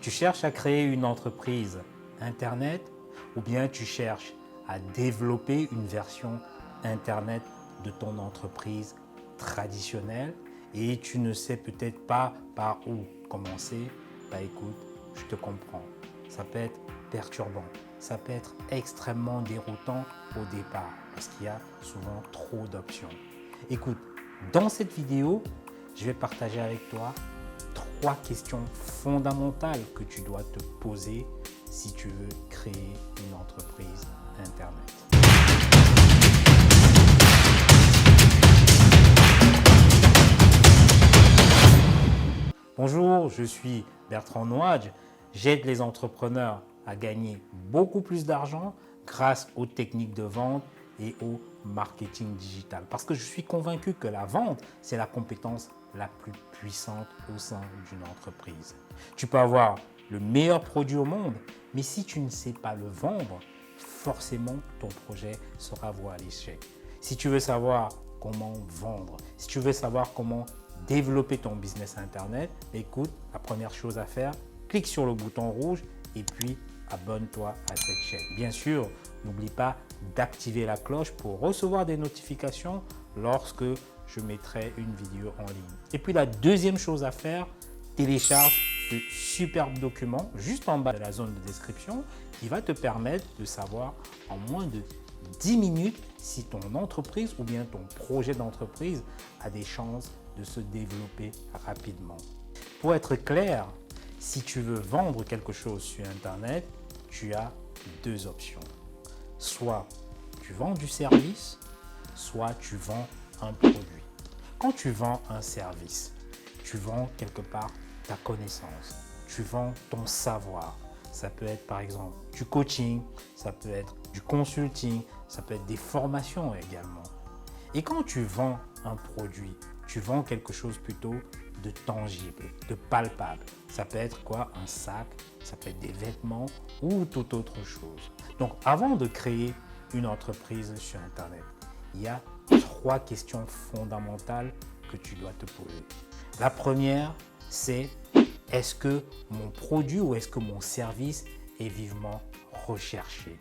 Tu cherches à créer une entreprise Internet ou bien tu cherches à développer une version Internet de ton entreprise traditionnelle et tu ne sais peut-être pas par où commencer? Écoute, je te comprends. Ça peut être perturbant, ça peut être extrêmement déroutant au départ parce qu'il y a souvent trop d'options. Écoute, dans cette vidéo, je vais partager avec toi 3 questions fondamentales que tu dois te poser si tu veux créer une entreprise Internet. Bonjour, je suis Bertrand Nouadj. J'aide les entrepreneurs à gagner beaucoup plus d'argent grâce aux techniques de vente et au marketing digital. Parce que je suis convaincu que la vente, c'est la compétence la plus puissante au sein d'une entreprise. Tu peux avoir le meilleur produit au monde, mais si tu ne sais pas le vendre, forcément ton projet sera voué à l'échec. Si tu veux savoir comment vendre, si tu veux savoir comment développer ton business Internet, écoute, la première chose à faire, clique sur le bouton rouge et puis abonne-toi à cette chaîne. Bien sûr, n'oublie pas d'activer la cloche pour recevoir des notifications lorsque je mettrai une vidéo en ligne. Et puis la deuxième chose à faire, télécharge ce superbe document juste en bas de la zone de description qui va te permettre de savoir en moins de 10 minutes si ton entreprise ou bien ton projet d'entreprise a des chances de se développer rapidement. Pour être clair, si tu veux vendre quelque chose sur Internet, tu as 2 options. Soit tu vends du service, soit tu vends un produit. Quand tu vends un service, tu vends quelque part ta connaissance, tu vends ton savoir. Ça peut être par exemple du coaching, ça peut être du consulting, ça peut être des formations également. Et quand tu vends un produit, tu vends quelque chose plutôt de tangible, de palpable. Ça peut être quoi? Un sac, ça peut être des vêtements ou toute autre chose. Donc avant de créer une entreprise sur Internet, il y a 3 questions fondamentales que tu dois te poser. La première, c'est est-ce que mon produit ou est-ce que mon service est vivement recherché?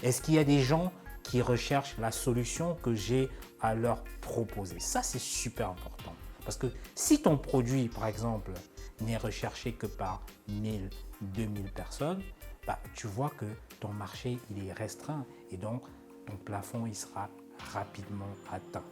Est-ce qu'il y a des gens qui recherchent la solution que j'ai à leur proposer? Ça, c'est super important. Parce que si ton produit, par exemple, n'est recherché que par 1000, 2000 personnes, tu vois que ton marché il est restreint et donc ton plafond il sera rapidement atteint.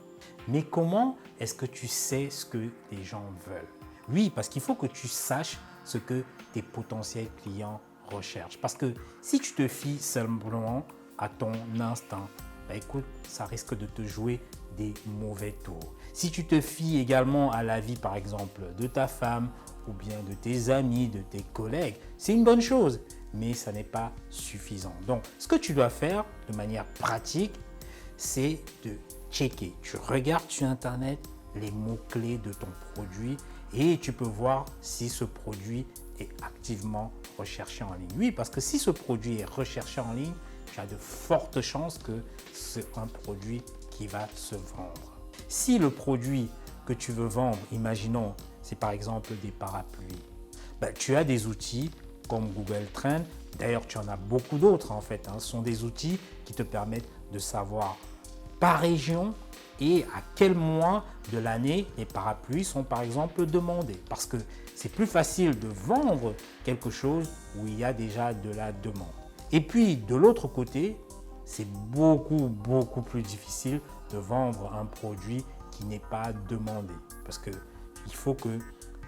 Mais comment est-ce que tu sais ce que les gens veulent? Oui, parce qu'il faut que tu saches ce que tes potentiels clients recherchent. Parce que si tu te fies simplement à ton instinct, écoute, ça risque de te jouer des mauvais tours. Si tu te fies également à l'avis, par exemple, de ta femme ou bien de tes amis, de tes collègues, c'est une bonne chose, mais ça n'est pas suffisant. Donc, ce que tu dois faire de manière pratique, c'est de checker. Tu regardes sur Internet les mots-clés de ton produit et tu peux voir si ce produit est activement recherché en ligne. Oui, parce que si ce produit est recherché en ligne, tu as de fortes chances que c'est un produit qui va se vendre. Si le produit que tu veux vendre, imaginons, c'est par exemple des parapluies, tu as des outils comme Google Trends. D'ailleurs, tu en as beaucoup d'autres en fait. Ce sont des outils qui te permettent de savoir par région et à quel mois de l'année les parapluies sont par exemple demandés. Parce que c'est plus facile de vendre quelque chose où il y a déjà de la demande. Et puis de l'autre côté, c'est beaucoup plus difficile de vendre un produit qui n'est pas demandé. Parce qu'il faut que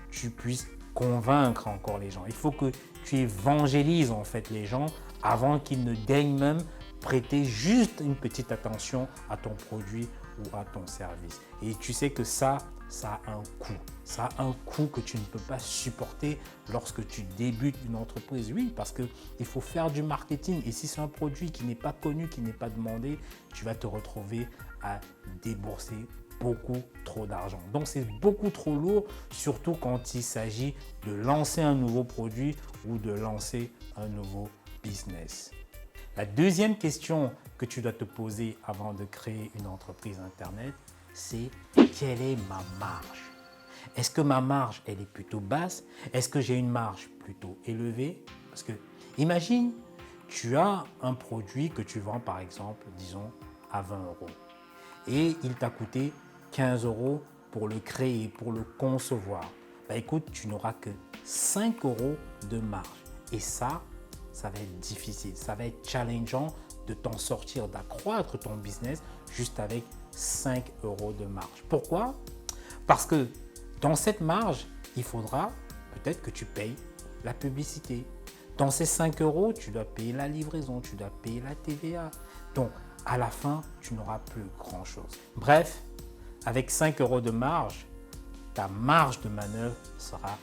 tu puisses convaincre encore les gens. Il faut que tu évangélises en fait les gens avant qu'ils ne daignent même prêter juste une petite attention à ton produit ou à ton service. Et tu sais que ça a un coût. Ça a un coût que tu ne peux pas supporter lorsque tu débutes une entreprise. Oui, parce qu'il faut faire du marketing. Et si c'est un produit qui n'est pas connu, qui n'est pas demandé, tu vas te retrouver à débourser beaucoup trop d'argent. Donc c'est beaucoup trop lourd, surtout quand il s'agit de lancer un nouveau produit ou de lancer un nouveau business. La deuxième question que tu dois te poser avant de créer une entreprise Internet, c'est quelle est ma marge? Est-ce que ma marge, elle est plutôt basse? Est-ce que j'ai une marge plutôt élevée? Parce que imagine, tu as un produit que tu vends par exemple, disons, à 20 euros. Et il t'a coûté 15 euros pour le créer, pour le concevoir. Bah écoute, tu n'auras que 5 euros de marge. Et ça va être difficile, ça va être challengeant de t'en sortir, d'accroître ton business juste avec 5 euros de marge. Pourquoi? Parce que dans cette marge, il faudra peut-être que tu payes la publicité. Dans ces 5 euros, tu dois payer la livraison, tu dois payer la TVA. Donc, à la fin, tu n'auras plus grand-chose. Bref, avec 5 euros de marge, ta marge de manœuvre sera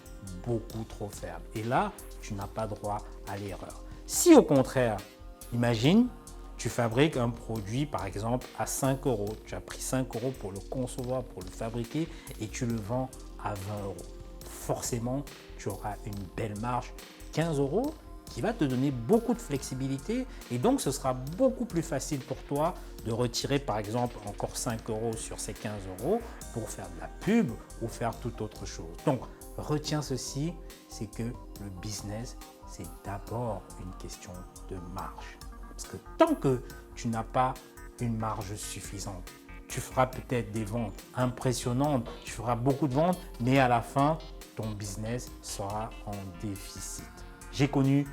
beaucoup trop faible. Et là, tu n'as pas droit à l'erreur. Si au contraire, imagine, tu fabriques un produit par exemple à 5 euros, tu as pris 5 euros pour le concevoir, pour le fabriquer et tu le vends à 20 euros. Forcément, tu auras une belle marge, 15 euros, qui va te donner beaucoup de flexibilité et donc ce sera beaucoup plus facile pour toi de retirer par exemple encore 5 euros sur ces 15 euros pour faire de la pub ou faire toute autre chose. Donc retiens ceci, c'est que le business, c'est d'abord une question de marge. Parce que tant que tu n'as pas une marge suffisante, tu feras peut-être des ventes impressionnantes, tu feras beaucoup de ventes, mais à la fin, ton business sera en déficit. J'ai connu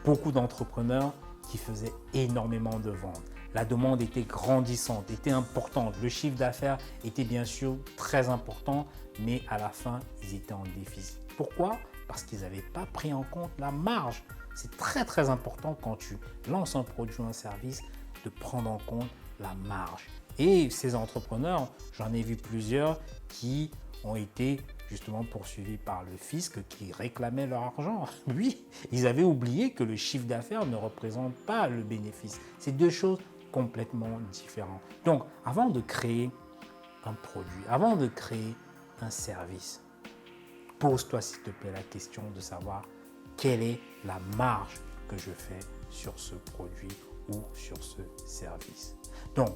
beaucoup d'entrepreneurs qui faisaient énormément de ventes. La demande était grandissante, était importante. Le chiffre d'affaires était bien sûr très important, mais à la fin, ils étaient en déficit. Pourquoi? Parce qu'ils n'avaient pas pris en compte la marge. C'est très très important quand tu lances un produit ou un service de prendre en compte la marge. Et ces entrepreneurs, j'en ai vu plusieurs qui ont été justement poursuivis par le fisc qui réclamait leur argent. Oui, ils avaient oublié que le chiffre d'affaires ne représente pas le bénéfice. C'est deux choses complètement différentes. Donc, avant de créer un produit, avant de créer un service, pose-toi s'il te plaît la question de savoir quelle est la marge que je fais sur ce produit ou sur ce service. Donc,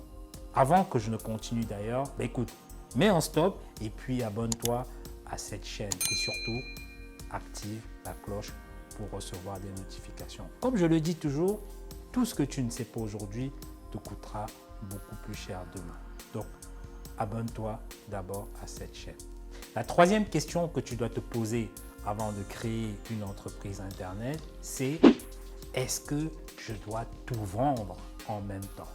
avant que je ne continue d'ailleurs, écoute, mets un stop et puis abonne-toi à cette chaîne et surtout active la cloche pour recevoir des notifications. Comme je le dis toujours, tout ce que tu ne sais pas aujourd'hui te coûtera beaucoup plus cher demain. Donc, abonne-toi d'abord à cette chaîne. La troisième question que tu dois te poser avant de créer une entreprise Internet, c'est est-ce que je dois tout vendre en même temps?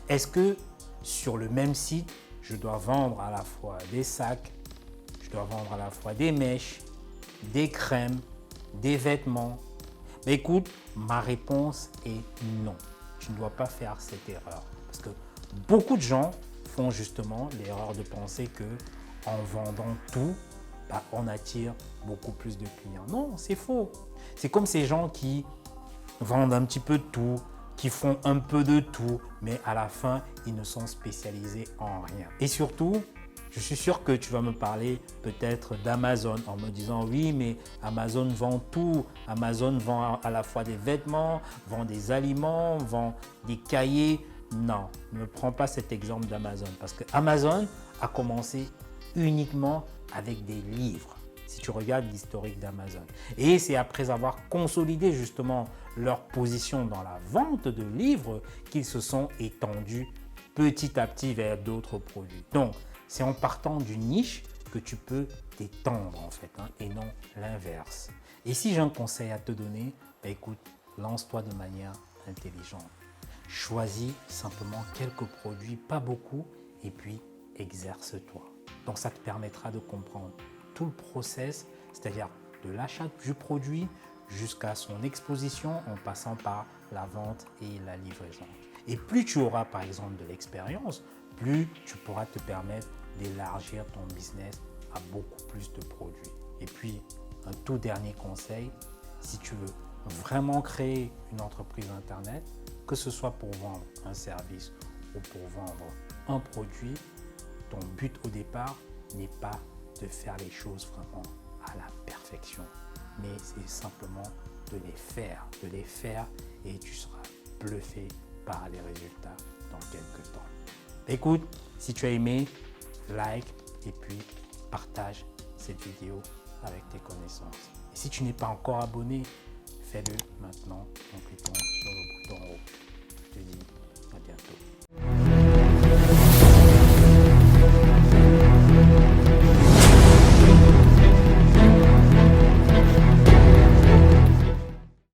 Est-ce que sur le même site, je dois vendre à la fois des sacs, je dois vendre à la fois des mèches, des crèmes, des vêtements? Mais écoute, ma réponse est non. Tu ne dois pas faire cette erreur. Parce que beaucoup de gens font justement l'erreur de penser que en vendant tout, on attire beaucoup plus de clients. Non, c'est faux. C'est comme ces gens qui vendent un petit peu de tout, qui font un peu de tout, mais à la fin, ils ne sont spécialisés en rien. Et surtout, je suis sûr que tu vas me parler peut-être d'Amazon en me disant oui, mais Amazon vend tout. Amazon vend à la fois des vêtements, vend des aliments, vend des cahiers. Non, ne prends pas cet exemple d'Amazon parce que Amazon a commencé uniquement avec des livres. Si tu regardes l'historique d'Amazon. Et c'est après avoir consolidé justement leur position dans la vente de livres qu'ils se sont étendus petit à petit vers d'autres produits. Donc, c'est en partant d'une niche que tu peux t'étendre en fait, et non l'inverse. Et si j'ai un conseil à te donner, écoute, lance-toi de manière intelligente. Choisis simplement quelques produits, pas beaucoup, et puis exerce-toi. Donc ça te permettra de comprendre tout le process, c'est-à-dire de l'achat du produit jusqu'à son exposition en passant par la vente et la livraison. Et plus tu auras par exemple de l'expérience, plus tu pourras te permettre d'élargir ton business à beaucoup plus de produits. Et puis, un tout dernier conseil, si tu veux vraiment créer une entreprise Internet, que ce soit pour vendre un service ou pour vendre un produit, ton but au départ n'est pas de faire les choses vraiment à la perfection, mais c'est simplement de les faire et tu seras bluffé par les résultats dans quelques temps. Écoute, si tu as aimé, like et puis partage cette vidéo avec tes connaissances. Et si tu n'es pas encore abonné, fais-le maintenant en cliquant sur le bouton en haut.